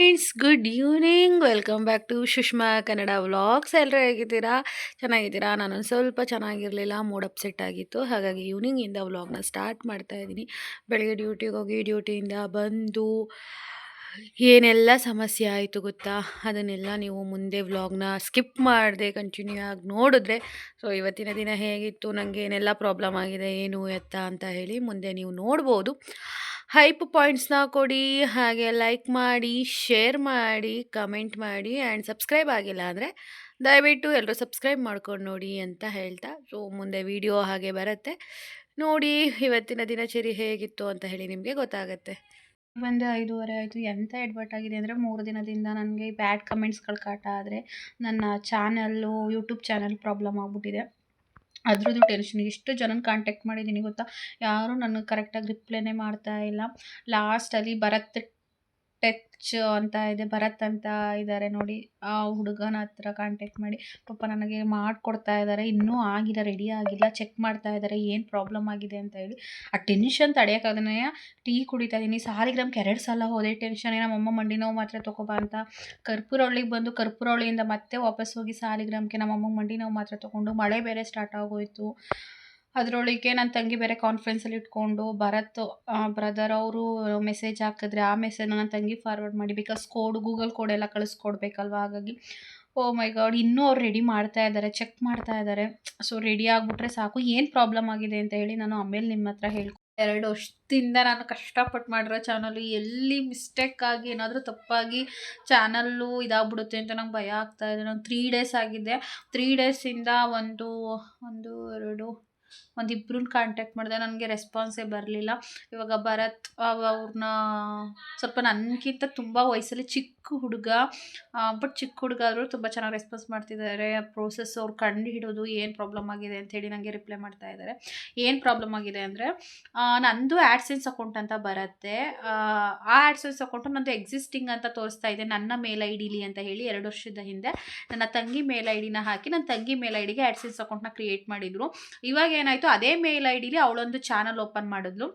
Friends, good evening. Welcome back to Sushma Kannada vlogs. ಎಲ್ಲರೂ ಹೇಗಿದ್ದೀರಾ? ಚೆನ್ನಾಗಿದ್ದೀರಾ? ನಾನೊಂದು ಸ್ವಲ್ಪ ಚೆನ್ನಾಗಿರಲಿಲ್ಲ, ಮೂಡ್ ಅಪ್ಸೆಟ್ ಆಗಿತ್ತು. ಹಾಗಾಗಿ ಈವ್ನಿಂಗಿಂದ ವ್ಲಾಗ್ನ ಸ್ಟಾರ್ಟ್ ಮಾಡ್ತಾ ಇದ್ದೀನಿ. ಬೆಳಗ್ಗೆ ಡ್ಯೂಟಿಗೆ ಹೋಗಿ ಡ್ಯೂಟಿಯಿಂದ ಬಂದು ಏನೆಲ್ಲ ಸಮಸ್ಯೆ ಆಯಿತು ಗೊತ್ತಾ? ಅದನ್ನೆಲ್ಲ ನೀವು ಮುಂದೆ ವ್ಲಾಗ್ನ ಸ್ಕಿಪ್ ಮಾಡದೆ ಕಂಟಿನ್ಯೂ ಆಗಿ ನೋಡಿದ್ರೆ, ಸೊ ಇವತ್ತಿನ ದಿನ ಹೇಗಿತ್ತು, ನನಗೆ ಏನೆಲ್ಲ ಪ್ರಾಬ್ಲಮ್ ಆಗಿದೆ, ಏನು ಎತ್ತ ಅಂತ ಹೇಳಿ ಮುಂದೆ ನೀವು ನೋಡ್ಬೋದು. ಹೈಪ್ ಪಾಯಿಂಟ್ಸ್ನ ಕೊಡಿ, ಹಾಗೆ ಲೈಕ್ ಮಾಡಿ, ಶೇರ್ ಮಾಡಿ, ಕಮೆಂಟ್ ಮಾಡಿ ಆ್ಯಂಡ್ ಸಬ್ಸ್ಕ್ರೈಬ್ ಆಗಿಲ್ಲ ಅಂದರೆ ದಯವಿಟ್ಟು ಎಲ್ಲರೂ ಸಬ್ಸ್ಕ್ರೈಬ್ ಮಾಡ್ಕೊಂಡು ನೋಡಿ ಅಂತ ಹೇಳ್ತಾ, ಸೊ ಮುಂದೆ ವಿಡಿಯೋ ಹಾಗೆ ಬರುತ್ತೆ ನೋಡಿ. ಇವತ್ತಿನ ದಿನಚರಿ ಹೇಗಿತ್ತು ಅಂತ ಹೇಳಿ ನಿಮಗೆ ಗೊತ್ತಾಗುತ್ತೆ. ಬಂದು 5:30 ಆಯಿತು. ಎಂಥ ಎಡ್ವರ್ಟ್ ಆಗಿದೆ ಅಂದರೆ 3 ದಿನದಿಂದ ನನಗೆ ಬ್ಯಾಡ್ ಕಮೆಂಟ್ಸ್ಗಳು ಕಾಟ ಆದರೆ ನನ್ನ ಚಾನಲ್ಲು ಯೂಟ್ಯೂಬ್ ಚಾನಲ್ ಪ್ರಾಬ್ಲಮ್ ಆಗಿಬಿಟ್ಟಿದೆ. ಅದ್ರದ್ದು ಟೆನ್ಷನ್. ಎಷ್ಟು ಜನನ ಕಾಂಟ್ಯಾಕ್ಟ್ ಮಾಡಿದ್ದೀನಿ ಗೊತ್ತಾ? ಯಾರೂ ನನಗೆ ಕರೆಕ್ಟಾಗಿ ರಿಪ್ಲೈನೇ ಮಾಡ್ತಾ ಇಲ್ಲ. ಲಾಸ್ಟಲ್ಲಿ ಭರತ್ ಟಚ್ ಅಂತ ಇದೆ, ಭರತ್ ಅಂತ ಇದ್ದಾರೆ ನೋಡಿ, ಆ ಹುಡುಗನ ಹತ್ರ ಕಾಂಟ್ಯಾಕ್ಟ್ ಮಾಡಿ ಪಾಪ ನನಗೆ ಮಾಡಿಕೊಡ್ತಾ ಇದ್ದಾರೆ. ಇನ್ನೂ ಆಗಿಲ್ಲ, ರೆಡಿ ಆಗಿಲ್ಲ, ಚೆಕ್ ಮಾಡ್ತಾ ಇದ್ದಾರೆ ಏನು ಪ್ರಾಬ್ಲಮ್ ಆಗಿದೆ ಅಂತ ಹೇಳಿ. ಆ ಟೆನ್ಷನ್ ತಡೆಯೋಕ್ಕಾಗದೇ ಟೀ ಕುಡಿತಾ ಇದ್ದೀನಿ. ಸಾಲಿಗ್ರಾಮ್ಗೆ 2 ಸಲ ಹೋದೆ. ಟೆನ್ಷನ್. ನಮ್ಮಮ್ಮ ಮಂಡಿ ನೋವು ಮಾತ್ರೆ ತೊಗೊಬಾ ಅಂತ ಕರ್ಪೂರಹಳ್ಳಿಗೆ ಬಂದು ಕರ್ಪೂರಹಳ್ಳಿಯಿಂದ ಮತ್ತೆ ವಾಪಸ್ ಹೋಗಿ ಸಾಲಿಗ್ರಾಮ್ಗೆ ನಮ್ಮಮ್ಮಂಗೆ ಮಂಡಿ ನೋವು ಮಾತ್ರೆ ತೊಗೊಂಡು, ಮಳೆ ಬೇರೆ ಸ್ಟಾರ್ಟ್ ಆಗೋಯಿತು. ಅದರೊಳಗೆ ನನ್ನ ತಂಗಿ ಬೇರೆ ಕಾನ್ಫರೆನ್ಸಲ್ಲಿ ಇಟ್ಕೊಂಡು ಭರತ್ ಬ್ರದರ್ ಅವರು ಮೆಸೇಜ್ ಹಾಕಿದ್ರೆ ಆ ಮೆಸೇಜ್ನ ನನ್ನ ತಂಗಿ ಫಾರ್ವರ್ಡ್ ಮಾಡಿ, ಬಿಕಾಸ್ ಗೂಗಲ್ ಕೋಡ್ ಎಲ್ಲ ಕಳಿಸ್ಕೊಡ್ಬೇಕಲ್ವ. ಹಾಗಾಗಿ ಓ ಮೈ ಗಾಡ್, ಇನ್ನೂ ಅವ್ರು ರೆಡಿ ಮಾಡ್ತಾ ಇದ್ದಾರೆ, ಚೆಕ್ ಮಾಡ್ತಾ ಇದ್ದಾರೆ. ಸೊ ರೆಡಿ ಆಗಿಬಿಟ್ರೆ ಸಾಕು. ಏನು ಪ್ರಾಬ್ಲಮ್ ಆಗಿದೆ ಅಂತ ಹೇಳಿ ನಾನು ಆಮೇಲೆ ನಿಮ್ಮ ಹತ್ರ 2 ವರ್ಷದಿಂದ ನಾನು ಕಷ್ಟಪಟ್ಟು ಮಾಡಿರೋ ಚಾನಲ್ಲು ಎಲ್ಲಿ ಮಿಸ್ಟೇಕ್ ಆಗಿ ಏನಾದರೂ ತಪ್ಪಾಗಿ ಚಾನಲ್ಲು ಇದಾಗ್ಬಿಡುತ್ತೆ ಅಂತ ನಂಗೆ ಭಯ ಆಗ್ತಾ ಇದೆ. ನಾನು 3 ಡೇಸ್ ಆಗಿದೆ. 3 ಡೇಸಿಂದ ಒಂದಿಬ್ರನ್ನ ಕಾಂಟ್ಯಾಕ್ಟ್ ಮಾಡಿದೆ, ನನಗೆ ರೆಸ್ಪಾನ್ಸೇ ಬರಲಿಲ್ಲ. ಇವಾಗ ಭರತ್ ಅವ್ರನ್ನ ಸ್ವಲ್ಪ ನನಗಿಂತ ತುಂಬ ವಯಸ್ಸಲ್ಲಿ ಚಿಕ್ಕ ಹುಡುಗ, ಬಟ್ ಚಿಕ್ಕ ಹುಡುಗ ಆದರೂ ತುಂಬ ಚೆನ್ನಾಗಿ ರೆಸ್ಪಾನ್ಸ್ ಮಾಡ್ತಿದ್ದಾರೆ. ಪ್ರೋಸೆಸ್ ಅವ್ರು ಕಂಡು ಹಿಡೋದು ಏನು ಪ್ರಾಬ್ಲಮ್ ಆಗಿದೆ ಅಂಥೇಳಿ ನನಗೆ ರಿಪ್ಲೈ ಮಾಡ್ತಾ ಇದ್ದಾರೆ. ಏನು ಪ್ರಾಬ್ಲಮ್ ಆಗಿದೆ ಅಂದರೆ, ನಂದು ಆ್ಯಡ್ಸೆನ್ಸ್ ಅಕೌಂಟ್ ಅಂತ ಬರುತ್ತೆ. ಆ ಆ್ಯಡ್ಸೆನ್ಸ್ ಅಕೌಂಟು ನಂದು ಎಕ್ಸಿಸ್ಟಿಂಗ್ ಅಂತ ತೋರಿಸ್ತಾ ಇದೆ, ನನ್ನ ಮೇಲ್ ಐ ಡಿಲಿ ಅಂತ ಹೇಳಿ. 2 ವರ್ಷದ ಹಿಂದೆ ನನ್ನ ತಂಗಿ ಮೇಲ್ ಐ ಡಿನ ಹಾಕಿ ನನ್ನ ತಂಗಿ ಮೇಲ್ ಐ ಡಿಗೆ ಆ್ಯಡ್ಸೆನ್ಸ್ ಅಕೌಂಟ್ನ ಕ್ರಿಯೇಟ್ ಮಾಡಿದರು. ಇವಾಗ ಏನಾಯಿತು, ಅದೇ ಮೇಲ್ ಐ ಡಿಲಿ ಅವಳೊಂದು ಚಾನಲ್ ಓಪನ್ ಮಾಡಿದ್ಲು.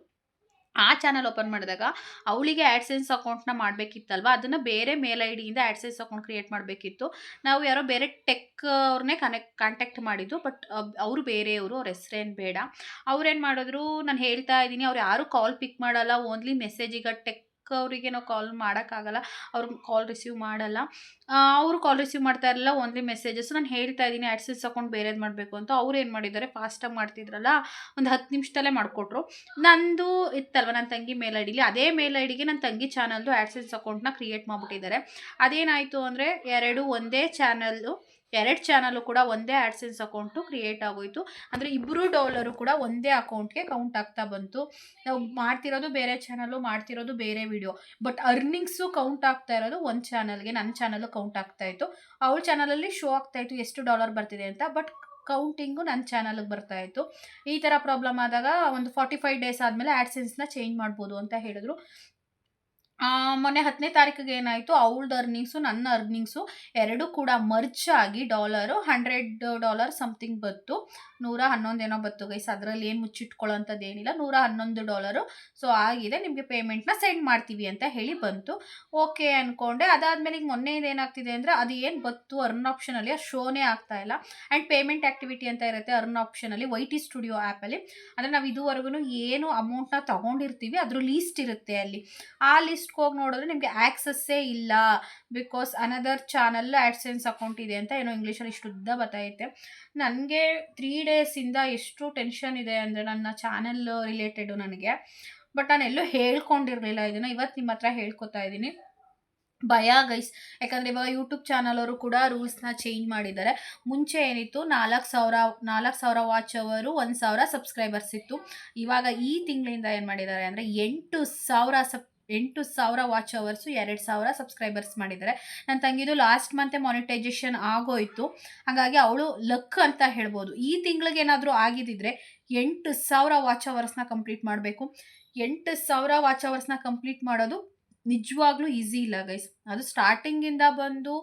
ಆ ಚಾನಲ್ ಓಪನ್ ಮಾಡಿದಾಗ ಅವಳಿಗೆ ಆ್ಯಡ್ಸೆನ್ಸ್ ಅಕೌಂಟ್ನ ಮಾಡಬೇಕಿತ್ತಲ್ವ, ಅದನ್ನು ಬೇರೆ ಮೇಲ್ ಐ ಡಿಯಿಂದ ಆ್ಯಡ್ಸೆನ್ಸ್ ಅಕೌಂಟ್ ಕ್ರಿಯೇಟ್ ಮಾಡಬೇಕಿತ್ತು. ನಾವು ಯಾರೋ ಬೇರೆ ಟೆಕ್ ಅವ್ರನ್ನೇ ಕಾಂಟ್ಯಾಕ್ಟ್ ಮಾಡಿದ್ದು, ಬಟ್ ಅವರು ಬೇರೆಯವರು, ಅವ್ರ ಹೆಸ್ರೇನು ಬೇಡ. ಅವ್ರೇನು ಮಾಡಿದ್ರು, ನಾನು ಹೇಳ್ತಾ ಇದ್ದೀನಿ, ಅವ್ರು ಯಾರೂ ಕಾಲ್ ಪಿಕ್ ಮಾಡಲ್ಲ, ಓನ್ಲಿ ಮೆಸೇಜಿಗೆ ಟೆಕ್ ಅವರಿಗೆ ನಾವು ಕಾಲ್ ಮಾಡೋಕ್ಕಾಗಲ್ಲ, ಅವ್ರು ಕಾಲ್ ರಿಸೀವ್ ಮಾಡಲ್ಲ. ಅವರು ಕಾಲ್ ರಿಸೀವ್ ಮಾಡ್ತಾ ಇರಲಿಲ್ಲ, ಓನ್ಲಿ ಮೆಸೇಜಸ್. ನಾನು ಹೇಳ್ತಾ ಇದ್ದೀನಿ ಆ್ಯಡ್ಸೆನ್ಸ್ ಅಕೌಂಟ್ ಬೇರೆದು ಮಾಡಬೇಕು ಅಂತ. ಅವ್ರು ಏನು ಮಾಡಿದ್ದಾರೆ, ಫಾಸ್ಟಾಗಿ ಮಾಡ್ತಿದ್ರಲ್ಲ, ಒಂದು 10 ನಿಮಿಷದಲ್ಲೇ ಮಾಡಿಕೊಟ್ರು. ನಂದು ಇತ್ತಲ್ವ ನನ್ನ ತಂಗಿ ಮೇಲ್ ಐ ಡಿಲಿ, ಅದೇ ಮೇಲ್ ಐ ಡಿಗೆ ನನ್ನ ತಂಗಿ ಚಾನಲ್ದು ಆ್ಯಡ್ಸೆನ್ಸ್ ಅಕೌಂಟ್ನ ಕ್ರಿಯೇಟ್ ಮಾಡಿಬಿಟ್ಟಿದ್ದಾರೆ. ಅದೇನಾಯಿತು ಅಂದರೆ, 2 ಒಂದೇ ಚಾನಲ್ಲು, 2 ಚಾನಲ್ಲು ಕೂಡ ಒಂದೇ ಆ್ಯಡ್ಸೆನ್ಸ್ ಅಕೌಂಟು ಕ್ರಿಯೇಟ್ ಆಗೋಯಿತು. ಅಂದರೆ ಇಬ್ಬರು ಡಾಲರು ಕೂಡ ಒಂದೇ ಅಕೌಂಟ್ಗೆ ಕೌಂಟ್ ಆಗ್ತಾ ಬಂತು. ನಾವು ಮಾಡ್ತಿರೋದು ಬೇರೆ ಚಾನಲ್ಲು, ಮಾಡ್ತಿರೋದು ಬೇರೆ ವಿಡಿಯೋ, ಬಟ್ ಅರ್ನಿಂಗ್ಸು ಕೌಂಟ್ ಆಗ್ತಾ ಇರೋದು ಒಂದು ಚಾನಲ್ಗೆ. ನನ್ನ ಚಾನಲ್ಲು ಕೌಂಟ್ ಆಗ್ತಾ ಇತ್ತು, ಅವಳ ಚಾನಲಲ್ಲಿ ಶೋ ಆಗ್ತಾ ಇತ್ತು ಎಷ್ಟು ಡಾಲರ್ ಬರ್ತಿದೆ ಅಂತ, ಬಟ್ ಕೌಂಟಿಂಗು ನನ್ನ ಚಾನಲ್ಗೆ ಬರ್ತಾ ಇತ್ತು. ಈ ಥರ ಪ್ರಾಬ್ಲಮ್ ಆದಾಗ ಒಂದು 45 ಡೇಸ್ ಆದಮೇಲೆ ಆ್ಯಡ್ಸೆನ್ಸ್ನ ಚೇಂಜ್ ಮಾಡ್ಬೋದು ಅಂತ ಹೇಳಿದ್ರು. ಮೊನ್ನೆ 10ನೇ ತಾರೀಕಿಗೆ ಏನಾಯಿತು, ಅವಳದು ಅರ್ನಿಂಗ್ಸು ನನ್ನ ಅರ್ನಿಂಗ್ಸು 2 ಕೂಡ ಮರ್ಜ್ ಆಗಿ $100 ಸಮಥಿಂಗ್ ಬಂತು. 111 ಏನೋ ಬಂತು ಗೈಸ್. ಅದರಲ್ಲಿ ಏನು ಮುಚ್ಚಿಟ್ಕೊಳ್ಳೋಂಥದ್ದೇನಿಲ್ಲ, $111. ಸೊ ಆಗಿದೆ, ನಿಮಗೆ ಪೇಮೆಂಟ್ನ ಸೆಂಡ್ ಮಾಡ್ತೀವಿ ಅಂತ ಹೇಳಿ ಬಂತು. ಓಕೆ ಅಂದ್ಕೊಂಡೆ. ಅದಾದಮೇಲೆ ಈಗ ಮೊನ್ನೆ ಏನಾಗ್ತಿದೆ ಅಂದರೆ, ಅದು ಏನು ಬಂತು ಅರ್ನ್ ಆಪ್ಷನಲ್ಲಿ, ಅದು ಶೋನೇ ಆಗ್ತಾ ಇಲ್ಲ. ಆ್ಯಂಡ್ ಪೇಮೆಂಟ್ ಆ್ಯಕ್ಟಿವಿಟಿ ಅಂತ ಇರುತ್ತೆ ಅರ್ನ್ ಆಪ್ಷನಲ್ಲಿ, YT ಸ್ಟುಡಿಯೋ ಆ್ಯಪಲ್ಲಿ. ಅಂದರೆ ನಾವು ಇದುವರೆಗೂ ಏನು ಅಮೌಂಟ್ನ ತೊಗೊಂಡಿರ್ತೀವಿ ಅದ್ರ ಲೀಸ್ಟ್ ಇರುತ್ತೆ ಅಲ್ಲಿ. ಆ ಲಿಸ್ಟ್ಗೆ ಹೋಗಿ ನೋಡಿದ್ರೆ ನಿಮಗೆ ಆ್ಯಕ್ಸಸ್ಸೇ ಇಲ್ಲ, because another channel AdSense account ಇದೆ ಅಂತ ಏನೋ ಇಂಗ್ಲೀಷಲ್ಲಿ ಇಷ್ಟು ಉದ್ದ ಬತ್ತೈತೆ. ನನಗೆ 3 ಡೇಸಿಂದ ಎಷ್ಟು ಟೆನ್ಷನ್ ಇದೆ ಅಂದರೆ ನನ್ನ ಚಾನಲ್ ರಿಲೇಟೆಡು ನನಗೆ. ಬಟ್ ನಾನೆಲ್ಲೂ ಹೇಳ್ಕೊಂಡಿರಲಿಲ್ಲ ಇದನ್ನು, ಇವತ್ತು ನಿಮ್ಮ ಹತ್ರ ಹೇಳ್ಕೊತಾ ಇದ್ದೀನಿ. ಭಯ ಗೈಸ್, ಯಾಕಂದರೆ ಇವಾಗ ಯೂಟ್ಯೂಬ್ ಚಾನಲ್ ಅವರು ಕೂಡ ರೂಲ್ಸ್ನ ಚೇಂಜ್ ಮಾಡಿದ್ದಾರೆ. ಮುಂಚೆ ಏನಿತ್ತು, 4,000 ವಾಚ್ ಅವರು, 1,000 ಸಬ್ಸ್ಕ್ರೈಬರ್ಸ್ ಇತ್ತು. ಇವಾಗ ಈ ತಿಂಗಳಿಂದ ಏನು ಮಾಡಿದ್ದಾರೆ ಅಂದರೆ 8,000 ವಾಚ್ ಅವರ್ಸು, 2,000 ಸಬ್ಸ್ಕ್ರೈಬರ್ಸ್ ಮಾಡಿದ್ದಾರೆ. ನನ್ನ ತಂಗಿದು ಲಾಸ್ಟ್ ಮಂತೆ ಮಾನಿಟೈಸೇಷನ್ ಆಗೋಯಿತು. ಹಾಗಾಗಿ ಅವಳು ಲಕ್ ಅಂತ ಹೇಳ್ಬೋದು. ಈ ತಿಂಗಳಿಗೆ ಏನಾದರೂ ಆಗಿದ್ದಿದ್ರೆ 8,000 ವಾಚ್ ಅವರ್ಸ್ನ ಕಂಪ್ಲೀಟ್ ಮಾಡಬೇಕು. 8,000 ವಾಚ್ ಅವರ್ಸ್ನ ಕಂಪ್ಲೀಟ್ ಮಾಡೋದು ನಿಜವಾಗ್ಲೂ ಈಸಿ ಇಲ್ಲ ಗೈಸ್. ಅದು ಸ್ಟಾರ್ಟಿಂಗಿಂದ ಬಂದು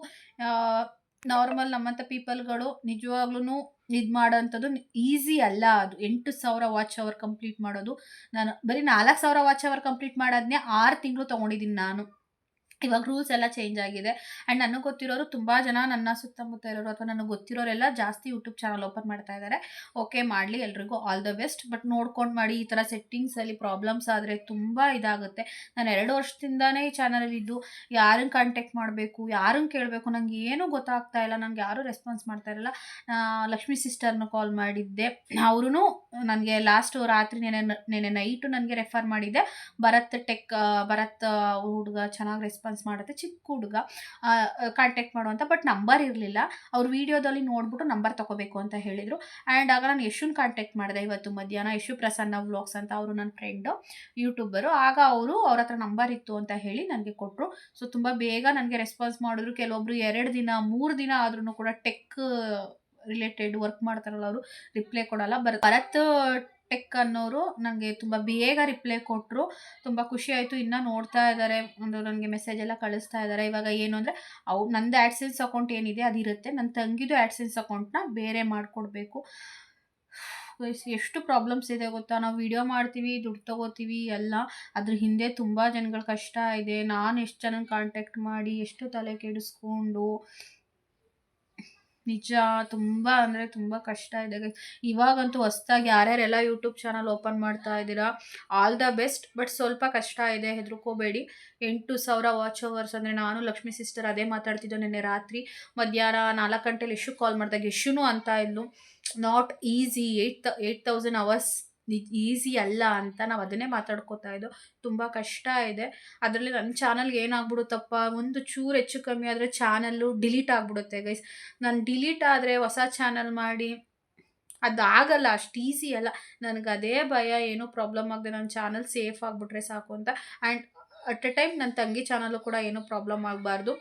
ನಾರ್ಮಲ್ ನಮ್ಮಂಥ ಪೀಪಲ್ಗಳು ನಿಜವಾಗ್ಲೂ ಇದು ಮಾಡೋಂಥದ್ದು ಈಸಿ ಅಲ್ಲ. ಅದು 8,000 ವಾಚ್ ಅವರ್ ಕಂಪ್ಲೀಟ್ ಮಾಡೋದು. ನಾನು ಬರೀ 4,000 ವಾಚ್ ಅವರ್ ಕಂಪ್ಲೀಟ್ ಮಾಡೋದನ್ನೇ 6 ತಿಂಗಳು ತೊಗೊಂಡಿದ್ದೀನಿ ನಾನು. ಇವಾಗ ರೂಲ್ಸ್ ಎಲ್ಲ ಚೇಂಜ್ ಆಗಿದೆ. ಆ್ಯಂಡ್ ನನಗೆ ಗೊತ್ತಿರೋರು ತುಂಬ ಜನ ನನ್ನ ಸುತ್ತಮುತ್ತ ಇರೋರು ಅಥವಾ ನನಗೆ ಗೊತ್ತಿರೋರೆಲ್ಲ ಜಾಸ್ತಿ ಯೂಟ್ಯೂಬ್ ಚಾನಲ್ ಓಪನ್ ಮಾಡ್ತಾ ಇದ್ದಾರೆ. ಓಕೆ, ಮಾಡಲಿ, ಎಲ್ರಿಗೂ ಆಲ್ ದ ಬೆಸ್ಟ್. ಬಟ್ ನೋಡ್ಕೊಂಡು ಮಾಡಿ. ಈ ಥರ ಸೆಟ್ಟಿಂಗ್ಸಲ್ಲಿ ಪ್ರಾಬ್ಲಮ್ಸ್ ಆದರೆ ತುಂಬ ಇದಾಗುತ್ತೆ. ನಾನು 2 ವರ್ಷದಿಂದನೇ ಈ ಚಾನಲಲ್ಲಿ ಇದ್ದು ಯಾರನ್ನು ಕಾಂಟ್ಯಾಕ್ಟ್ ಮಾಡಬೇಕು, ಯಾರನ್ನು ಕೇಳಬೇಕು ನನಗೆ ಏನೂ ಗೊತ್ತಾಗ್ತಾ ಇಲ್ಲ. ನನಗೆ ಯಾರೂ ರೆಸ್ಪಾನ್ಸ್ ಮಾಡ್ತಾ ಇರಲ್ಲ. ಲಕ್ಷ್ಮಿ ಸಿಸ್ಟರ್ನ ಕಾಲ್ ಮಾಡಿದ್ದೆ, ಅವರು ನನಗೆ ಲಾಸ್ಟ್ ರಾತ್ರಿ ನೆನೆ ನೈಟು ನನಗೆ ರೆಫರ್ ಮಾಡಿದ್ದೆ. ಭರತ್ ಹುಡುಗ ಚೆನ್ನಾಗಿ ರೆಸ್ಪಾನ್ಸ್ ಮಾಡುತ್ತೆ, ಚಿಕ್ಕ ಹುಡುಗ, ಕಾಂಟ್ಯಾಕ್ಟ್ ಮಾಡುವಂತ. ಬಟ್ ನಂಬರ್ ಇರಲಿಲ್ಲ. ಅವ್ರು ವಿಡಿಯೋದಲ್ಲಿ ನೋಡ್ಬಿಟ್ಟು ನಂಬರ್ ತಗೋಬೇಕು ಅಂತ ಹೇಳಿದರು. ಆ್ಯಂಡ್ ಆಗ ನಾನು ಯಶುನ್ ಕಾಂಟ್ಯಾಕ್ಟ್ ಮಾಡಿದೆ ಇವತ್ತು ಮಧ್ಯಾಹ್ನ. ಯಶು ಪ್ರಸನ್ನ ವ್ಲಾಗ್ಸ್ ಅಂತ, ಅವರು ನನ್ನ ಫ್ರೆಂಡು, ಯೂಟ್ಯೂಬರು. ಆಗ ಅವ್ರ ಹತ್ರ ನಂಬರ್ ಇತ್ತು ಅಂತ ಹೇಳಿ ನನಗೆ ಕೊಟ್ಟರು. ಸೊ ತುಂಬ ಬೇಗ ನನಗೆ ರೆಸ್ಪಾನ್ಸ್ ಮಾಡಿದ್ರು. ಕೆಲವೊಬ್ರು 2 ದಿನ 3 ದಿನ ಆದ್ರೂ ಕೂಡ ಟೆಕ್ ರಿಲೇಟೆಡ್ ವರ್ಕ್ ಮಾಡ್ತಾರಲ್ಲ, ಅವರು ರಿಪ್ಲೈ ಕೊಡಲ್ಲ. ಭರತ್ ಟೆಕ್ ಅನ್ನೋರು ನನಗೆ ತುಂಬ ಬೇಗ ರಿಪ್ಲೈ ಕೊಟ್ಟರು. ತುಂಬ ಖುಷಿ ಆಯಿತು. ಇನ್ನೂ ನೋಡ್ತಾ ಇದ್ದಾರೆ, ಒಂದು ನನಗೆ ಮೆಸೇಜ್ ಎಲ್ಲ ಕಳಿಸ್ತಾ ಇದ್ದಾರೆ. ಇವಾಗ ಏನು ಅಂದರೆ ನಂದು ಆ್ಯಡ್ಸೆನ್ಸ್ ಅಕೌಂಟ್ ಏನಿದೆ ಅದಿರುತ್ತೆ, ನನ್ನ ತಂಗಿದು ಆ್ಯಡ್ಸೆನ್ಸ್ ಅಕೌಂಟ್ನ ಬೇರೆ ಮಾಡಿಕೊಡ್ಬೇಕು. ಎಷ್ಟು ಪ್ರಾಬ್ಲಮ್ಸ್ ಇದೆ ಗೊತ್ತಾ. ನಾವು ವಿಡಿಯೋ ಮಾಡ್ತೀವಿ, ದುಡ್ಡು ತೊಗೋತೀವಿ ಎಲ್ಲ, ಅದ್ರ ಹಿಂದೆ ತುಂಬ ಜನಗಳ ಕಷ್ಟ ಇದೆ. ನಾನು ಎಷ್ಟು ಜನನ ಕಾಂಟ್ಯಾಕ್ಟ್ ಮಾಡಿ ಎಷ್ಟು ತಲೆ ಕೆಡಿಸ್ಕೊಂಡು, ನಿಜ ತುಂಬ ಅಂದರೆ ತುಂಬ ಕಷ್ಟ ಇದೆ. ಇವಾಗಂತೂ ಹೊಸ್ದಾಗಿ ಯಾರ್ಯಾರೆಲ್ಲ ಯೂಟ್ಯೂಬ್ ಚಾನಲ್ ಓಪನ್ ಮಾಡ್ತಾ ಇದ್ದೀರಾ, ಆಲ್ ದ ಬೆಸ್ಟ್. ಬಟ್ ಸ್ವಲ್ಪ ಕಷ್ಟ ಇದೆ, ಹೆದರ್ಕೋಬೇಡಿ. 8,000 ವಾಚ್ ಅವರ್ಸ್ ಅಂದರೆ, ನಾನು ಲಕ್ಷ್ಮಿ ಸಿಸ್ಟರ್ ಅದೇ ಮಾತಾಡ್ತಿದ್ದೋ ನಿನ್ನೆ ರಾತ್ರಿ ಮಧ್ಯಾಹ್ನ 4 ಗಂಟೆಲಿ ಯಶು ಕಾಲ್ ಮಾಡಿದಾಗ. ಯಶುನು ಅಂತ ಇದ್ಲು, ನಾಟ್ ಈಸಿ, 8,000 ಅವರ್ಸ್ ಈಸಿ ಅಲ್ಲ ಅಂತ ನಾವು ಅದನ್ನೇ ಮಾತಾಡ್ಕೋತಾ ಇದ್ದೋ. ತುಂಬ ಕಷ್ಟ ಇದೆ. ಅದರಲ್ಲಿ ನನ್ನ ಚಾನಲ್ಗೆ ಏನಾಗ್ಬಿಡುತ್ತಪ್ಪ, ಒಂದು ಚೂರು ಹೆಚ್ಚು ಕಮ್ಮಿ ಆದರೆ ಚಾನಲ್ಲು ಡಿಲೀಟ್ ಆಗಿಬಿಡುತ್ತೆ ಗೈಸ್. ನಾನು ಡಿಲೀಟ್ ಆದರೆ ಹೊಸ ಚಾನಲ್ ಮಾಡಿ ಅದಾಗಲ್ಲ, ಅಷ್ಟು ಈಸಿ ಅಲ್ಲ. ನನಗೆ ಅದೇ ಭಯ, ಏನೂ ಪ್ರಾಬ್ಲಮ್ ಆಗದೆ ನನ್ನ ಚಾನಲ್ ಸೇಫ್ ಆಗಿಬಿಟ್ರೆ ಸಾಕು ಅಂತ. ಆ್ಯಂಡ್ ಅಟ್ ಎ ಟೈಮ್ ನನ್ನ ತಂಗಿ ಚಾನಲ್ಲು ಕೂಡ ಏನೂ ಪ್ರಾಬ್ಲಮ್ ಆಗಬಾರ್ದು.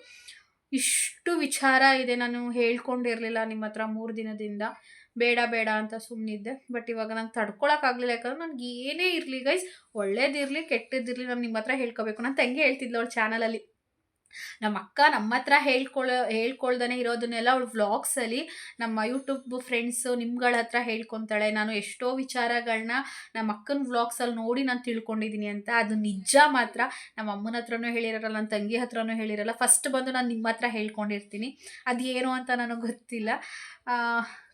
ಇಷ್ಟು ವಿಚಾರ ಇದೆ, ನಾನು ಹೇಳ್ಕೊಂಡಿರಲಿಲ್ಲ ನಿಮ್ಮ ಹತ್ರ 3 ದಿನದಿಂದ. ಬೇಡ ಅಂತ ಸುಮ್ಮನಿದ್ದೆ. ಬಟ್ ಇವಾಗ ನಂಗೆ ತಡ್ಕೊಳಕ್ಕಾಗಲಿಲ್ಲ. ಯಾಕಂದ್ರೆ ನನಗೆ ಏನೇ ಇರಲಿ ಗೈಸ್, ಒಳ್ಳೇದಿರಲಿ ಕೆಟ್ಟದ್ದಿರಲಿ, ನಾನು ನಿಮ್ಮ ಹತ್ರ ಹೇಳ್ಕೊಬೇಕು. ನನ್ನ ತಂಗಿ ಹೇಳ್ತಿದ್ಲು ಅವಳ ಚಾನಲಲ್ಲಿ, ನಮ್ಮ ಅಕ್ಕ ನಮ್ಮ ಹತ್ರ ಹೇಳ್ಕೊಳ್ದೇ ಇರೋದನ್ನೆಲ್ಲ ಅವಳು ವ್ಲಾಗ್ಸಲ್ಲಿ ನಮ್ಮ ಯೂಟ್ಯೂಬ್ ಫ್ರೆಂಡ್ಸು ನಿಮ್ಗಳ ಹತ್ರ ಹೇಳ್ಕೊತಾಳೆ. ನಾನು ಎಷ್ಟೋ ವಿಚಾರಗಳನ್ನ ನಮ್ಮ ಅಕ್ಕನ ವ್ಲಾಗ್ಸಲ್ಲಿ ನೋಡಿ ನಾನು ತಿಳ್ಕೊಂಡಿದ್ದೀನಿ ಅಂತ. ಅದು ನಿಜ ಮಾತ್ರ. ನಮ್ಮ ಅಮ್ಮನ ಹತ್ರನೂ ಹೇಳಿರಲ್ಲ, ನನ್ನ ತಂಗಿ ಹತ್ರನೂ ಹೇಳಿರಲ್ಲ. ಫಸ್ಟ್ ಬಂದು ನಾನು ನಿಮ್ಮ ಹತ್ರ ಹೇಳ್ಕೊಂಡಿರ್ತೀನಿ. ಅದೇನು ಅಂತ ನನಗೆ ಗೊತ್ತಿಲ್ಲ.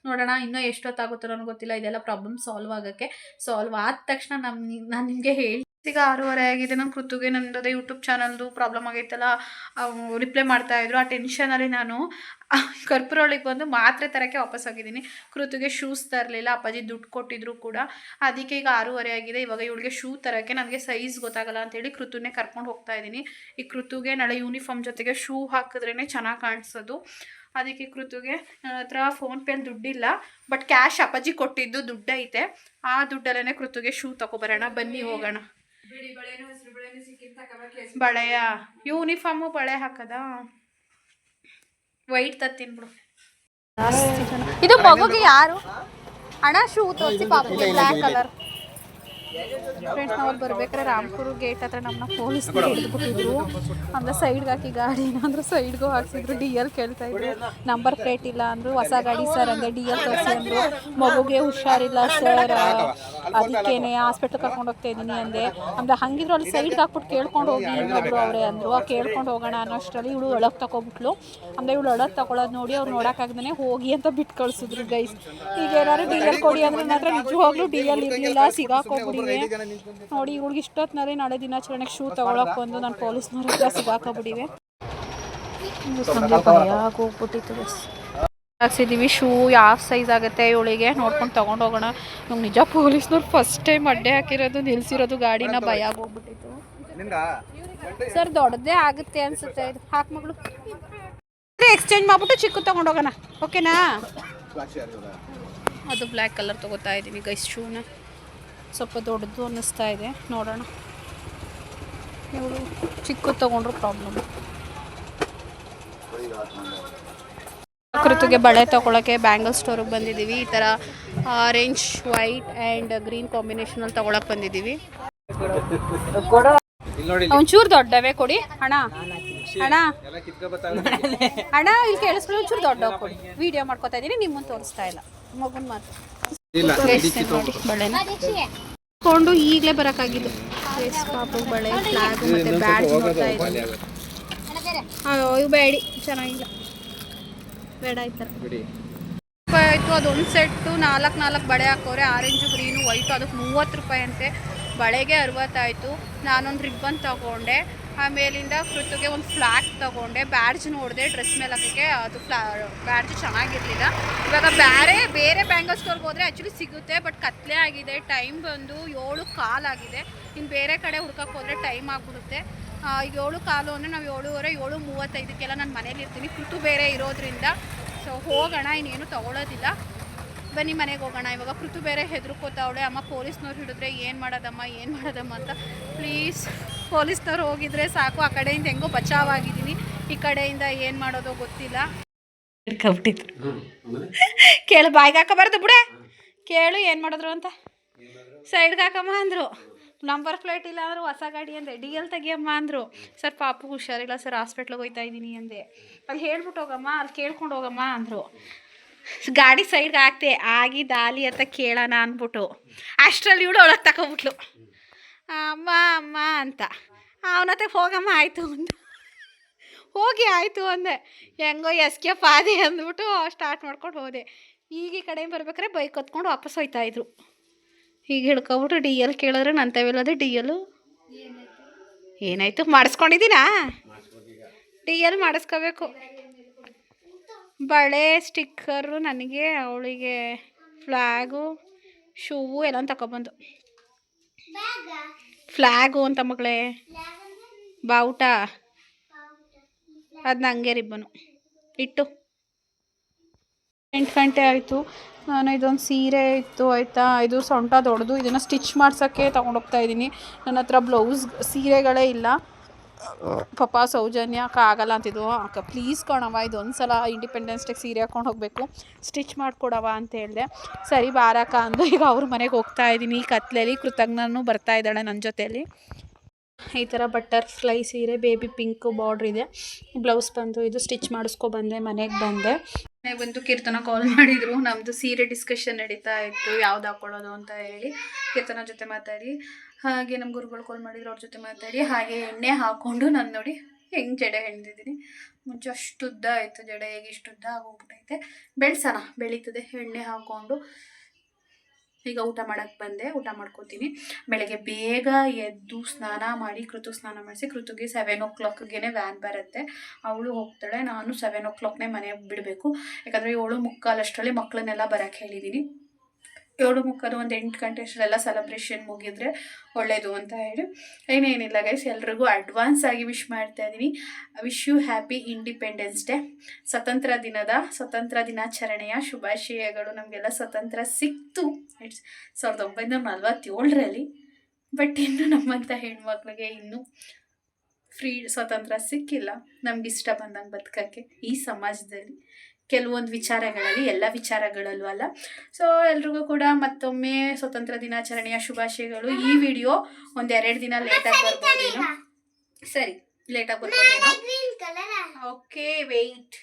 ನೋಡೋಣ, ಇನ್ನೂ ಎಷ್ಟೊತ್ತಾಗುತ್ತೋ ನನಗೆ ಗೊತ್ತಿಲ್ಲ ಇದೆಲ್ಲ ಪ್ರಾಬ್ಲಮ್ ಸಾಲ್ವ್ ಆಗೋಕ್ಕೆ. ಸಾಲ್ವ್ ಆದ ತಕ್ಷಣ ನಾನು ನಿಮಗೆ ಹೇಳಿ. ಈಗ 6:30 ಆಗಿದೆ. ನಮ್ಮ ಕೃತುಗೆ ನನ್ನದೇ ಯೂಟ್ಯೂಬ್ ಚಾನಲ್ದು ಪ್ರಾಬ್ಲಮ್ ಆಗೈತಲ್ಲ, ರಿಪ್ಲೈ ಮಾಡ್ತಾಯಿದ್ರು. ಆ ಟೆನ್ಷನಲ್ಲಿ ನಾನು ಕರ್ಪುರೊಳಗೆ ಬಂದು ಮಾತ್ರೆ ತರೋಕ್ಕೆ ವಾಪಸ್ ಹೋಗಿದ್ದೀನಿ. ಕೃತುಗೆ ಶೂಸ್ ತರಲಿಲ್ಲ, ಅಪ್ಪಾಜಿ ದುಡ್ಡು ಕೊಟ್ಟಿದ್ರು ಕೂಡ. ಅದಕ್ಕೆ ಈಗ 6:30 ಆಗಿದೆ. ಇವಾಗ ಇವಳಿಗೆ ಶೂ ತರೋಕ್ಕೆ ನನಗೆ ಸೈಜ್ ಗೊತ್ತಾಗಲ್ಲ ಅಂತೇಳಿ ಕೃತುನೇ ಕರ್ಕೊಂಡು ಹೋಗ್ತಾ ಇದ್ದೀನಿ. ಈ ಕೃತುಗೆ ನಾಳೆ ಯೂನಿಫಾರ್ಮ್ ಜೊತೆಗೆ ಶೂ ಹಾಕಿದ್ರೇ ಚೆನ್ನಾಗಿ ಕಾಣಿಸೋದು. ಅದಕ್ಕೆ ಕೃತುಗೆ ನನ್ನ ಹತ್ರ ಫೋನ್ಪೇಲಿ ದುಡ್ಡಿಲ್ಲ, ಬಟ್ ಕ್ಯಾಶ್ ಅಪ್ಪಾಜಿ ಕೊಟ್ಟಿದ್ದು ದುಡ್ಡು ಐತೆ. ಆ ದುಡ್ಡಲ್ಲೇ ಕೃತುಗೆ ಶೂ ತಗೊಬರೋಣ, ಬನ್ನಿ ಹೋಗೋಣ. ಬಳೆಯ ಯೂನಿಫಾರ್ಮು ಬಳೆ ಹಾಕದ ವೈಟ್ ತತ್ತೀನಿ ಬಿಡು. ಇದು ಮಗುಗೆ ಯಾರು ಅಣ್ಣ ಶೂ ತೋರಿಸಿ ಪಾಪುಗೆ ಬ್ಲ್ಯಾಕ್ ಕಲರ್. ಫ್ರೆಂಡ್ಸ್, ನಾವು ಬರ್ಬೇಕಾದ್ರೆ ರಾಮ್ಪುರ ಗೇಟ್ ಹತ್ರ ನಮ್ಮನ್ನ ಪೊಲೀಸ್ನವ್ರು ಹಿಡಿದ್ಬಿಟ್ಟಿದ್ರು. ಅಂದರೆ ಸೈಡ್ಗೆ ಹಾಕಿ ಗಾಡಿ ಏನಾದರೂ ಸೈಡ್ಗೂ ಹಾಕ್ಸಿದ್ರು. DL ಕೇಳ್ತಾ ಇದ್ರು, ನಂಬರ್ ಪ್ಲೇಟ್ ಇಲ್ಲ ಅಂದರು. ಹೊಸ ಗಾಡಿ ಸರ್ ಅಂದರೆ DL ತೋರಿಸಿ ಅಂದರು. ಮಗುಗೆ ಹುಷಾರಿಲ್ಲ ಸರ್, ಅದಕ್ಕೇನೆ ಹಾಸ್ಪಿಟ್ಲ್ ಕರ್ಕೊಂಡು ಹೋಗ್ತಾ ಇದ್ದೀನಿ ಅಂದೆ. ಅಂದರೆ ಹಂಗಿದ್ರು ಅಲ್ಲಿ ಸೈಡ್ಗೆ ಹಾಕ್ಬಿಟ್ಟು ಕೇಳ್ಕೊಂಡು ಹೋಗಿ ಇನ್ನೊಬ್ರು ಅವರೇ ಅಂದರು. ಕೇಳ್ಕೊಂಡು ಹೋಗೋಣ ಅನ್ನೋಷ್ಟರಲ್ಲಿ ಇವಳು ಒಳಗೆ ತಗೊಬಿಟ್ಲು. ಅಂದರೆ ಇವಳು ಒಳಗೆ ತಗೊಳ್ಳೋದು ನೋಡಿ ಅವ್ರು ನೋಡೋಕ್ಕಾಗ್ದೇ ಹೋಗಿ ಅಂತ ಬಿಟ್ಟು ಕಳಿಸಿದ್ರು ಗೈಸ್. ಈಗ ಏನಾದ್ರು DL ಕೊಡಿ ಅಂದರೆ ನನ್ನ ಹತ್ರ ನಿಜವಾಗ್ಲೂ DL ಇರಲಿಲ್ಲ, ಸಿಗಾಕೋಗ್ಬಿಡಿ ನೋಡಿ. ಇವ್ಳಿಗೆ ಇಷ್ಟೊತ್ತಿನಲ್ಲಿ ನಾಳೆ ದಿನಾಚರಣೆಗೆ ಶೂ ತಗೊಳಕ್ಕೆ ಬಂದು ನಾನು ಪೊಲೀಸ್ನವ್ರ ಹತ್ರ ಸಿಗಾಕಬಿಟ್ಟಿವೆ. ಭಯ ಆಗೋಗ್ಬಿಟ್ಟಿತ್ತು ಬಸ್. ಹಾಕ್ಸಿದ್ದೀವಿ ಶೂ ಯಾವ ಸೈಜ್ ಆಗುತ್ತೆ ಇವಳಿಗೆ ನೋಡ್ಕೊಂಡು ತೊಗೊಂಡು ಹೋಗೋಣ. ನಮ್ಗೆ ನಿಜ ಪೊಲೀಸ್ನವ್ರು ಫಸ್ಟ್ ಟೈಮ್ ಅಡ್ಡೆ ಹಾಕಿರೋದು ನಿಲ್ಸಿರೋದು ಗಾಡಿನ, ಭಯ ಆಗೋಗ್ಬಿಟ್ಟಿತ್ತು ಸರ್. ದೊಡ್ಡದೇ ಆಗುತ್ತೆ ಅನ್ಸುತ್ತೆ ಇದು. ಹಾಕ್ ಮಗಳು, ಎಕ್ಸ್ಚೇಂಜ್ ಮಾಡ್ಬಿಟ್ಟು ಚಿಕ್ಕ ತೊಗೊಂಡು ಹೋಗೋಣ, ಓಕೆನಾ? ಅದು ಬ್ಲ್ಯಾಕ್ ಕಲರ್ ತೊಗೋತಾ ಇದ್ದೀವಿ ಗೈಸ್. ಶೂನ ಸ್ವಲ್ಪ ದೊಡ್ಡದು ಅನ್ನಿಸ್ತಾ ಇದೆ, ನೋಡೋಣ. ಇವಳು ಚಿಕ್ಕ ತೊಗೊಂಡ್ರು ಪ್ರಾಬ್ಲಮ್. ಕೃತಿಗೆ ಬಳೆ ತೊಗೊಳಕ್ಕೆ ಬ್ಯಾಂಗಲ್ ಸ್ಟೋರಿಗೆ ಬಂದಿದ್ದೀವಿ. ಈ ಥರ ಆರೆಂಜ್ ವೈಟ್ ಆ್ಯಂಡ್ ಗ್ರೀನ್ ಕಾಂಬಿನೇಷನಲ್ಲಿ ತೊಗೊಳಕ್ಕೆ ಬಂದಿದ್ದೀವಿ. ಒಂಚೂರು ದೊಡ್ಡವೇ ಕೊಡಿ ಅಣ್ಣ. ಅಣ್ಣ ಅಣ್ಣ ಇಲ್ಲಿ ಕೇಳಿಸ್ಕೊಳ್ಳಿ, ಒಂಚೂರು ದೊಡ್ಡವ ಕೊಡಿ. ವಿಡಿಯೋ ಮಾಡ್ಕೋತಾ ಇದ್ದೀನಿ, ನಿಮ್ಮನ್ನು ತೋರಿಸ್ತಾ ಇಲ್ಲ. ಮಗುನ ಮಾತು ಬಳೆನ ಕೊಂಡು ಈಗಲೇ ಬರೋಕ್ಕಾಗಿದ್ದು. ಪಾಪು ಬಳೆ, ಫ್ಲಾಗ್ ಮತ್ತು ಬ್ಯಾಡ್ಜ್ ನೋಡ್ತಾ ಇದ್ದೀನಿ. ಇವು ಬೇಡಿ ಚೆನ್ನಾಗಿಲ್ಲ, ಬೇಡ ಆಯ್ತಾರೆ ಆಯಿತು. ಅದೊಂದು ಸೆಟ್ಟು 4 ಬಳೆ ಹಾಕೋರೆ, ಆರೆಂಜು ಗ್ರೀನು ವೈಟು, ಅದಕ್ಕೆ 30 ರೂಪಾಯಿ ಅಂತೆ. ಬಳೆಗೆ 60 ಆಯಿತು. ನಾನೊಂದು ರಿಬ್ಬನ್ ತೊಗೊಂಡೆ, ಆಮೇಲಿಂದ ಕೃತಿಗೆ ಒಂದು ಫ್ಲಾಗ್ ತೊಗೊಂಡೆ. ಬ್ಯಾಡ್ಜ್ ನೋಡಿದೆ ಡ್ರೆಸ್ ಮೇಲೆ ಹಾಕೋಕ್ಕೆ, ಅದು ಬ್ಯಾಡ್ಜ್ ಚೆನ್ನಾಗಿರಲಿಲ್ಲ. ಇವಾಗ ಬೇರೆ ಬ್ಯಾಂಗಲ್ ಸ್ಟೋರ್ಗೆ ಹೋದರೆ ಆ್ಯಕ್ಚುಲಿ ಸಿಗುತ್ತೆ, ಬಟ್ ಕತ್ಲೆ ಆಗಿದೆ. ಟೈಮ್ ಬಂದು 7:15 ಆಗಿದೆ. ಇನ್ನು ಬೇರೆ ಕಡೆ ಹುಡ್ಕಕ್ಕೆ ಹೋದರೆ ಟೈಮ್ ಆಗಿಬಿಡುತ್ತೆ. ಈಗ 7:15 ಅಂದರೆ ನಾವು 7:15, 7:35 ನಾನು ಮನೇಲಿ ಇರ್ತೀನಿ. ಕೃತು ಬೇರೆ ಇರೋದ್ರಿಂದ ಸೊ ಹೋಗೋಣ, ಇನ್ನೇನು ತೊಗೊಳೋದಿಲ್ಲ. ಬನ್ನಿ ಮನೆಗೆ ಹೋಗೋಣ. ಇವಾಗ ಕೃತು ಬೇರೆ ಹೆದರ್ಕೋತಾವಳೆ, ಅಮ್ಮ ಪೊಲೀಸ್ನವ್ರು ಹಿಡಿದ್ರೆ ಏನು ಮಾಡೋದಮ್ಮ ಅಂತ. ಪ್ಲೀಸ್ ಪೊಲೀಸ್ನವ್ರು ಹೋಗಿದ್ರೆ ಸಾಕು. ಆ ಕಡೆಯಿಂದ ಹೆಂಗೋ ಬಚಾವಾಗಿದ್ದೀನಿ, ಈ ಕಡೆಯಿಂದ ಏನು ಮಾಡೋದೋ ಗೊತ್ತಿಲ್ಲ. ಕೇಳು, ಬಾಯಿಗೆ ಹಾಕಬಾರ್ದು ಬಿಡೆ, ಕೇಳು ಏನು ಮಾಡಿದ್ರು ಅಂತ. ಸೈಡ್ಗೆ ಹಾಕಮ್ಮ ಅಂದರು. ನಂಬರ್ ಪ್ಲೇಟ್ ಇಲ್ಲ ಅಂದರು, ಹೊಸ ಗಾಡಿ ಅಂದೆ. DL ತೆಗಿಯಮ್ಮ ಅಂದರು. ಸರ್ ಪಾಪು ಹುಷಾರಿಲ್ಲ ಸರ್, ಹಾಸ್ಪಿಟ್ಲಿಗೆ ಹೋಗ್ತಾ ಇದ್ದೀನಿ ಅಂದೆ. ಅಲ್ಲಿ ಹೇಳ್ಬಿಟ್ಟು ಹೋಗಮ್ಮ, ಅಲ್ಲಿ ಕೇಳ್ಕೊಂಡು ಹೋಗಮ್ಮ ಅಂದರು. ಗಾಡಿ ಸೈಡ್ಗೆ ಹಾಕ್ತೆ, ಆಗಿ ದಾಲಿ ಅಂತ ಕೇಳೋಣ ಅಂದ್ಬಿಟ್ಟು ಅಷ್ಟರಲ್ಲಿ ಇವಳು ಒಳಗೆ ತಗೊಬಿಟ್ಲು. ಅಮ್ಮ ಅಂತ. ಅವನತ್ತೆ ಹೋಗಮ್ಮ ಆಯಿತು ಅಂತ ಹೋಗಿ ಆಯಿತು ಅಂದೆ. ಹೆಂಗೋ ಎಸ್ಕೇಪ್ ಆದೆ ಅಂದ್ಬಿಟ್ಟು ಸ್ಟಾರ್ಟ್ ಮಾಡ್ಕೊಂಡು ಹೋದೆ. ಈಗ ಈ ಕಡೆ ಬರ್ಬೇಕಾದ್ರೆ ಬೈಕ್ ಹೊತ್ಕೊಂಡು ವಾಪಸ್ ಹೋಗ್ತಾಯಿದ್ರು. ಈಗ ಹಿಡ್ಕೊಬಿಟ್ಟು DL ಕೇಳಿದ್ರೆ ನಂತವೆಲ್ಲದೆ DL ಏನಾಯಿತು, ಮಾಡಿಸ್ಕೊಂಡಿದ್ದೀನಾ? DL ಮಾಡಿಸ್ಕೋಬೇಕು. ಬಳೆ, ಸ್ಟಿಕ್ಕರು ನನಗೆ, ಅವಳಿಗೆ ಫ್ಲ್ಯಾಗು, ಶೂವು ಎಲ್ಲ ತಗೊಬಂದು. ಫ್ಲ್ಯಾಗು ಅಂತ ಮಗಳೇ, ಬಾವುಟ ಅದು ನನಗೆ ರಿಬ್ಬನು ಇಟ್ಟು 8 ಗಂಟೆ ಆಯಿತು. ನಾನು ಇದೊಂದು ಸೀರೆ ಇತ್ತು ಆಯಿತಾ, ಇದು ಸೊಂಟ ದೊಡ್ಡದು, ಇದನ್ನು ಸ್ಟಿಚ್ ಮಾಡ್ಸೋಕ್ಕೆ ತೊಗೊಂಡೋಗ್ತಾ ಇದ್ದೀನಿ. ನನ್ನ ಹತ್ರ ಬ್ಲೌಸ್ ಸೀರೆಗಳೇ ಇಲ್ಲ. ಪಾಪ ಸೌಜನ್ಯ ಆಗಲ್ಲ ಅಂತಿದ್ವು. ಅಕ್ಕ ಪ್ಲೀಸ್ ಕಣವ, ಇದೊಂದು ಸಲ ಇಂಡಿಪೆಂಡೆನ್ಸ್ ಡೇಗೆ ಸೀರೆ ಹಾಕ್ಕೊಂಡು ಹೋಗಬೇಕು, ಸ್ಟಿಚ್ ಮಾಡಿಕೊಡವ ಅಂತ ಹೇಳಿದೆ. ಸರಿ ಬಾರಕ್ಕ ಅಂದು ಈಗ ಅವ್ರ ಮನೆಗೆ ಹೋಗ್ತಾ ಇದ್ದೀನಿ. ಕತ್ಲೆಯಲ್ಲಿ ಕೃತಜ್ಞನೂ ಬರ್ತಾ ಇದ್ದಾಳೆ ನನ್ನ ಜೊತೆಯಲ್ಲಿ. ಈ ಥರ ಬಟರ್ಫ್ಲೈ ಸೀರೆ, ಬೇಬಿ ಪಿಂಕ್ ಬಾರ್ಡ್ರ್ ಇದೆ. ಬ್ಲೌಸ್ ಬಂದು ಇದು ಸ್ಟಿಚ್ ಮಾಡಿಸ್ಕೊಬಂದೆ. ಮನೆಗೆ ಬಂದು ಕೀರ್ತನ ಕಾಲ್ ಮಾಡಿದರು. ನಮ್ಮದು ಸೀರೆ ಡಿಸ್ಕಷನ್ ನಡೀತಾ ಇತ್ತು, ಯಾವ್ದು ಹಾಕ್ಕೊಳ್ಳೋದು ಅಂತ ಹೇಳಿ. ಕೀರ್ತನ ಜೊತೆ ಮಾತಾಡಿ, ಹಾಗೆ ನಮ್ಮ ಗುರುಗಳು ಕಾಲ್ ಮಾಡಿದ್ರು, ಅವ್ರ ಜೊತೆ ಮಾತಾಡಿ, ಹಾಗೆ ಎಣ್ಣೆ ಹಾಕ್ಕೊಂಡು ನಾನು ನೋಡಿ ಹೆಂಗೆ ಜಡೆ ಹೆಣ್ದಿದ್ದೀನಿ. ಮುಂಚೆ ಅಷ್ಟು ಉದ್ದ ಆಯಿತು ಜಡೆ, ಹೇಗೆ ಇಷ್ಟು ಉದ್ದ ಆಗೋಗ್ಬಿಟ್ಟೈತೆ. ಬೆಳೆಸೋಣ, ಬೆಳೀತದೆ. ಎಣ್ಣೆ ಹಾಕ್ಕೊಂಡು ಈಗ ಊಟ ಮಾಡೋಕ್ಕೆ ಬಂದೆ, ಊಟ ಮಾಡ್ಕೋತೀನಿ. ಬೆಳಗ್ಗೆ ಬೇಗ ಎದ್ದು ಸ್ನಾನ ಮಾಡಿ ಕೃತು ಸ್ನಾನ ಮಾಡಿಸಿ, ಕೃತುಗೆ 7 o'clockಗೆ ವ್ಯಾನ್ ಬರುತ್ತೆ, ಅವಳು ಹೋಗ್ತಾಳೆ. ನಾನು 7 o'clockನೇ ಮನೆಗೆ ಬಿಡಬೇಕು, ಯಾಕಂದರೆ 7:45 ಅಷ್ಟರಲ್ಲಿ ಮಕ್ಕಳನ್ನೆಲ್ಲ ಬರೋಕ್ಕೆ ಹೇಳಿದ್ದೀನಿ. 7:45 ಒಂದು 8 ಗಂಟೆ ಅಷ್ಟರೆಲ್ಲ ಸೆಲೆಬ್ರೇಷನ್ ಮುಗಿದ್ರೆ ಒಳ್ಳೆಯದು ಅಂತ ಹೇಳಿ. ಏನೇನಿಲ್ಲ ಗೈಸ್, ಎಲ್ರಿಗೂ ಅಡ್ವಾನ್ಸ್ ಆಗಿ ವಿಶ್ ಮಾಡ್ತಾ ಇದ್ದೀನಿ. Wish you happy independence day. ಸ್ವತಂತ್ರ ದಿನಾಚರಣೆಯ ಶುಭಾಶಯಗಳು. ನಮಗೆಲ್ಲ ಸ್ವತಂತ್ರ ಸಿಕ್ತು 1947ರಲ್ಲಿ. ಬಟ್ ಇನ್ನು ನಮ್ಮಂಥ ಹೆಣ್ಮಕ್ಳಿಗೆ ಇನ್ನೂ ಸ್ವತಂತ್ರ ಸಿಕ್ಕಿಲ್ಲ. ನಮ್ಗಿಷ್ಟ ಬಂದಂಗೆ ಬದುಕೋಕ್ಕೆ ಈ ಸಮಾಜದಲ್ಲಿ ಕೆಲವೊಂದು ವಿಚಾರಗಳಲ್ಲಿ, ಎಲ್ಲ ವಿಚಾರಗಳಲ್ಲೂ ಅಲ್ಲ. ಸೊ ಎಲ್ರಿಗೂ ಕೂಡ ಮತ್ತೊಮ್ಮೆ ಸ್ವತಂತ್ರ ದಿನಾಚರಣೆಯ ಶುಭಾಶಯಗಳು. ಈ ವಿಡಿಯೋ 1-2 ದಿನ ಲೇಟಾಗಿ ಬರ್ಬೋದೇನೋ. ಸರಿ, ಲೇಟಾಗಿ ಬರ್ಬೋದೇನೋ. ಓಕೆ, ವೆಯ್ಟ್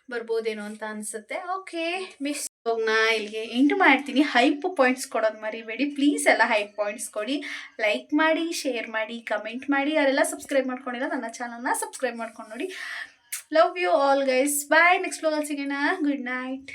ಬರ್ಬೋದೇನೋ ಅಂತ ಅನಿಸುತ್ತೆ. ಓಕೆ ಮಿಸ್ ಹೋಗ್ನಾ, ಇಲ್ಲಿಗೆ ಎಂಟು ಮಾಡ್ತೀನಿ. ಹೈಪ್ ಪಾಯಿಂಟ್ಸ್ ಕೊಡೋದು ಮರಿಬೇಡಿ ಪ್ಲೀಸ್. ಎಲ್ಲ ಹೈಪ್ ಪಾಯಿಂಟ್ಸ್ ಕೊಡಿ, ಲೈಕ್ ಮಾಡಿ, ಶೇರ್ ಮಾಡಿ, ಕಮೆಂಟ್ ಮಾಡಿ. ಯಾರೆಲ್ಲ ಸಬ್ಸ್ಕ್ರೈಬ್ ಮಾಡ್ಕೊಂಡಿಲ್ಲ ನನ್ನ ಚಾನಲ್ನ ಸಬ್ಸ್ಕ್ರೈಬ್ ಮಾಡ್ಕೊಂಡು ನೋಡಿ. Love you all guys. Bye. Next vlog ಸಿಗೋಣ. Good night.